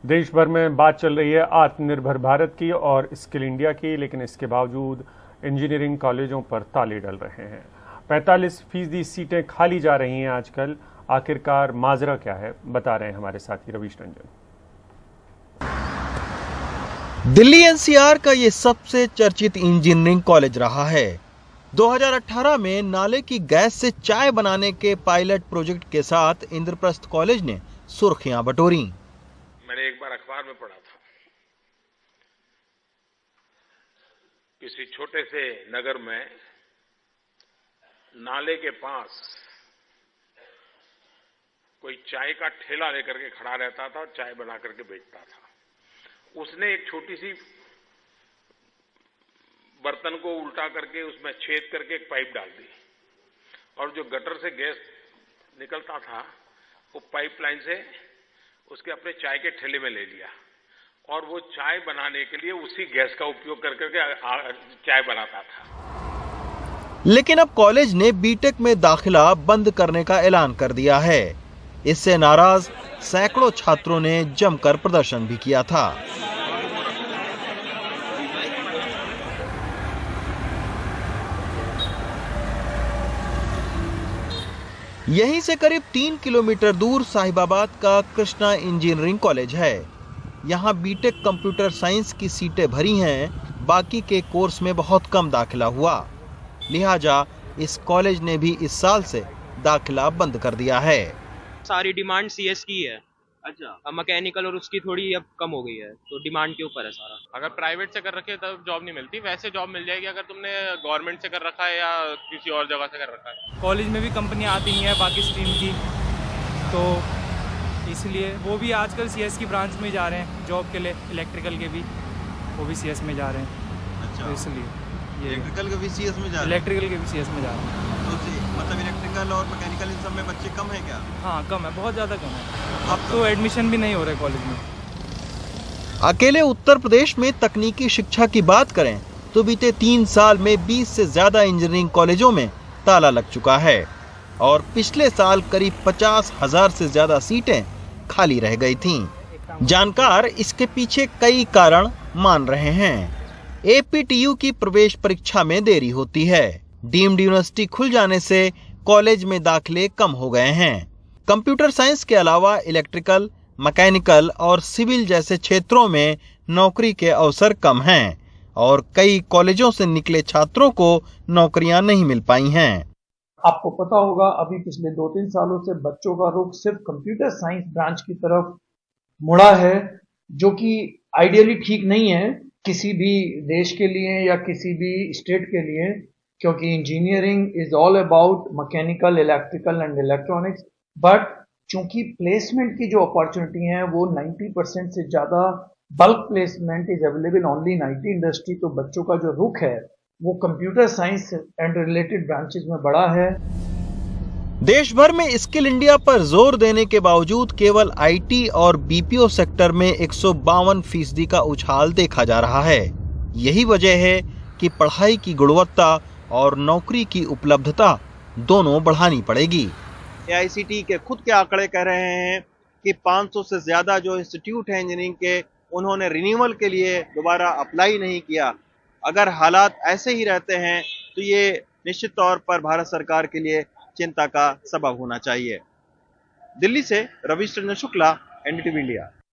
देश भर में बात चल रही है आत्मनिर्भर भारत की और स्किल इंडिया की, लेकिन इसके बावजूद इंजीनियरिंग कॉलेजों पर ताले डल रहे हैं। 45% सीटें खाली जा रही हैं आजकल। आखिरकार माजरा क्या है, बता रहे हैं हमारे साथी रवीश रंजन। दिल्ली एनसीआर का ये सबसे चर्चित इंजीनियरिंग कॉलेज रहा है। 2018 में नाले की गैस से चाय बनाने के पायलट प्रोजेक्ट के साथ इंद्रप्रस्थ कॉलेज ने सुर्खियां बटोरी। मैंने एक बार अखबार में पढ़ा था, किसी छोटे से नगर में नाले के पास कोई चाय का ठेला लेकर के खड़ा रहता था और चाय बना करके बेचता था। उसने एक छोटी सी बर्तन को उल्टा करके उसमें छेद करके एक पाइप डाल दी और जो गटर से गैस निकलता था वो पाइपलाइन से उसके अपने चाय के ठेले में ले लिया और वो चाय बनाने के लिए उसी गैस का उपयोग कर करके चाय बनाता था। लेकिन अब कॉलेज ने बीटेक में दाखिला बंद करने का ऐलान कर दिया है। इससे नाराज सैकड़ों छात्रों ने जमकर प्रदर्शन भी किया था। यहीं से करीब 3 किलोमीटर दूर साहिबाबाद का कृष्णा इंजीनियरिंग कॉलेज है। यहाँ बीटेक कंप्यूटर साइंस की सीटें भरी हैं, बाकी के कोर्स में बहुत कम दाखिला हुआ। लिहाजा इस कॉलेज ने भी इस साल से दाखिला बंद कर दिया है। सारी डिमांड सीएस की है। अच्छा, मैकेनिकल और उसकी थोड़ी अब कम हो गई है, तो डिमांड के ऊपर है सारा। अगर प्राइवेट से कर रखे तब जॉब नहीं मिलती, वैसे जॉब मिल जाएगी अगर तुमने गवर्नमेंट से कर रखा है या किसी और जगह से कर रखा है। कॉलेज में भी कंपनी आती नहीं है बाकी स्ट्रीम की, तो इसलिए वो भी आजकल सीएस की ब्रांच में जा रहे हैं जॉब के लिए। इलेक्ट्रिकल के भी वो भी सीएस में जा रहे हैं। अच्छा, तो इसलिए इलेक्ट्रिकल के भी सीएस में जा रहे हैं। इलेक्ट्रिकल के भी सीएस में जा रहे हैं। तो मतलब इलेक्ट्रिकल और मैकेनिकल इन सब में बच्चे कम है क्या? हाँ, कम है, बहुत ज़्यादा कम है। अब तो एडमिशन भी नहीं हो रहा है कॉलेज में। अकेले उत्तर प्रदेश में तकनीकी शिक्षा की बात करें तो बीते 3 साल में 20 से ज्यादा इंजीनियरिंग कॉलेजों में ताला लग चुका है और पिछले साल करीब 50,000 से ज्यादा सीटें खाली रह गई थीं। जानकार इसके पीछे कई कारण मान रहे हैं। एपीटीयू की प्रवेश परीक्षा में देरी होती है। डीम्ड यूनिवर्सिटी खुल जाने से कॉलेज में दाखिले कम हो गए हैं। कंप्यूटर साइंस के अलावा इलेक्ट्रिकल, मैकेनिकल और सिविल जैसे क्षेत्रों में नौकरी के अवसर कम हैं और कई कॉलेजों से निकले छात्रों को नौकरियां नहीं मिल पाई हैं। आपको पता होगा अभी पिछले 2-3 सालों से बच्चों का रुख सिर्फ कंप्यूटर साइंस ब्रांच की तरफ मुड़ा है, जो कि आइडियली ठीक नहीं है किसी भी देश के लिए या किसी भी स्टेट के लिए, क्योंकि engineering is all about mechanical, electrical and electronics. But चूंकि प्लेसमेंट की जो अपॉर्चुनिटी है वो 90% से ज्यादा bulk placement is available only in IT industry, तो बच्चों का जो रुख है वो computer science and related branches में बढ़ा है। देश भर में स्किल इंडिया पर जोर देने के बावजूद केवल आईटी और बीपीओ सेक्टर में 152% का उछाल देखा जा रहा है। यही वजह है कि पढ़ाई की गुणवत्ता और नौकरी की उपलब्धता दोनों बढ़ानी पड़ेगी। एआईसीटी के खुद के आंकड़े कह रहे हैं कि 500 से ज्यादा जो इंस्टीट्यूट हैं इंजीनियरिंग के, उन्होंने रिन्यूअल के लिए दोबारा अप्लाई नहीं किया। अगर हालात ऐसे ही रहते हैं तो ये निश्चित तौर पर भारत सरकार के लिए चिंता का सबब होना चाहिए। दिल्ली से रवीश रंजन शुक्ला, एनडीटीवी इंडिया।